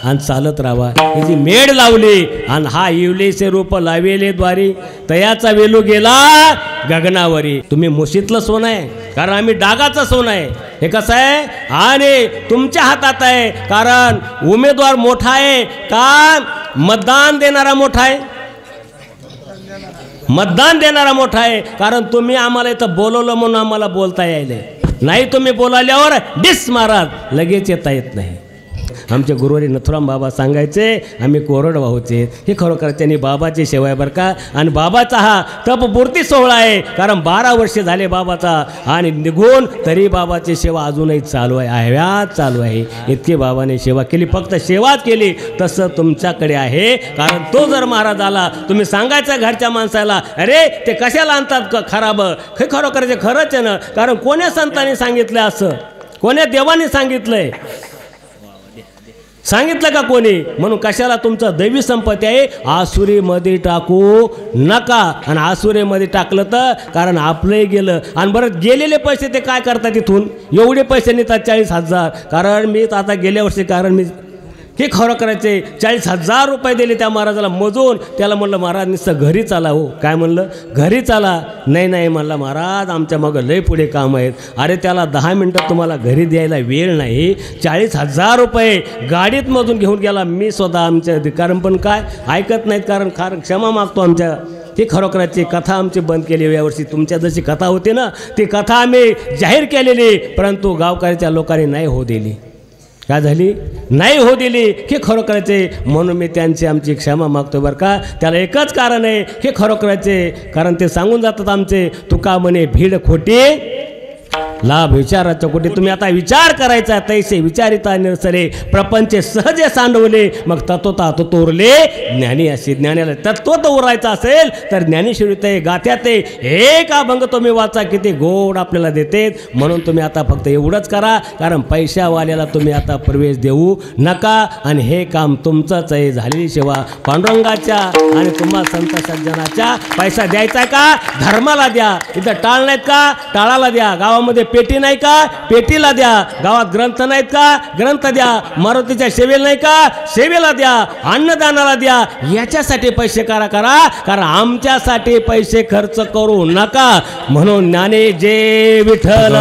आणि चालत राहावा याची मेड लावली आणि हा इवलेसे रूप लावेले द्वारी तयाचा वेलू गेला गगनावरी। तुम्ही मुशीतलं सोनं आहे कारण आम्ही डागाचं सोनं आहे। हे कसं आहे आणि तुमच्या हातात आहे कारण उमेदवार मोठा आहे का मतदान देणारा मोठा आहे? मतदान देणारा मोठा आहे कारण तुम्ही आम्हाला इथं बोलवलं म्हणून आम्हाला बोलता यायले नाही। तुम्ही बोलाल्यावर डिस महाराज लगेच येता येत नाही। आमचे गुरुवारी नथुराम बाबा सांगायचे आम्ही कोरडवाहूचे। हे खरोखर त्यांनी बाबाची सेवा आहे बरं का। आणि बाबाचा हा तपपूर्ती सोहळा आहे कारण 12 वर्ष झाले बाबाचा आणि निघून तरी बाबाची सेवा अजूनही चालू आहे, हव्यात चालू आहे। इतकी बाबाने सेवा केली, फक्त सेवाच केली तसं तुमच्याकडे आहे कारण तो जर महाराज आला तुम्ही सांगायचं घरच्या माणसाला अरे ते कशाला आणतात खराब, हे खरोखर ते खरंच आहे ना कारण कोण्या संतांनी सांगितलं असं, कोण्या देवाने सांगितलंय, सांगितलं का कोणी? म्हणून कशाला तुमचं दैवी संपत्ती आहे आसुरीमध्ये टाकू नका। आणि आसुरीमध्ये टाकलं तर कारण आपलंही गेलं आणि बरं गेलेले पैसे ते काय करतात तिथून एवढे पैसे नेतात 40,000 कारण मी आता गेल्या वर्षी कारण मी हे खरं करायचे 40,000 रुपये दिले त्या महाराजाला मजून। त्याला म्हणलं महाराज नुसतं घरी चाला हो, काय म्हणलं घरी चाला, नाही नाही म्हणलं महाराज आमच्या मागं लय पुढे काम आहेत। अरे त्याला 10 मिनटं तुम्हाला घरी द्यायला वेळ नाही, 40,000 रुपये गाडीत मधून घेऊन गेला मी स्वतः आमच्या कारण पण काय ऐकत नाहीत कारण क्षमा मागतो आमच्या। ती खरोखराची कथा आमची बंद केली यावर्षी, तुमच्या जशी कथा होती ना ती कथा आम्ही जाहीर केलेली परंतु गावकऱ्याच्या लोकांनी नाही हो दिली, काय झाली नाही हो दिली हे खरोखराचे। म्हणून मी त्यांची आमची क्षमा मागतो बरं का। त्याला एकच कारण आहे हे खरोखराचे कारण ते सांगून जातात आमचे तुका म्हणे भीड खोटी लाभ विचाराच्या कोटी। तुम्ही आता विचार करायचा तैसे विचारिता निरसले प्रपंचे सहजे सांडवले मग तत्वता तोरले ज्ञानी असे। ज्ञानाला तत्व तो उरायचं असेल तर ज्ञानेश्वरी गाथ्यात एक अभंग तुम्ही वाचा किती गोड आपल्याला देते। म्हणून तुम्ही आता फक्त एवढंच करा कारण पैशावाल्याला तुम्ही आता प्रवेश देऊ नका आणि हे काम तुमचंच आहे। झालेली सेवा पांडुरंगाच्या आणि तुम्हा संत सज्जनाच्या। पैसा द्यायचा का धर्माला द्या, इथं टाळ नाहीत का टाळाला द्या, गावामध्ये पेटी नाही का पेटीला द्या, गावात ग्रंथ नाहीत का ग्रंथ द्या, मारुतीच्या सेवेला नाही का सेवेला द्या, अन्नदानाला द्या। याच्यासाठी पैसे करा कारण आमच्यासाठी पैसे खर्च करू नका। म्हणून ज्ञाने जे विठ्ठल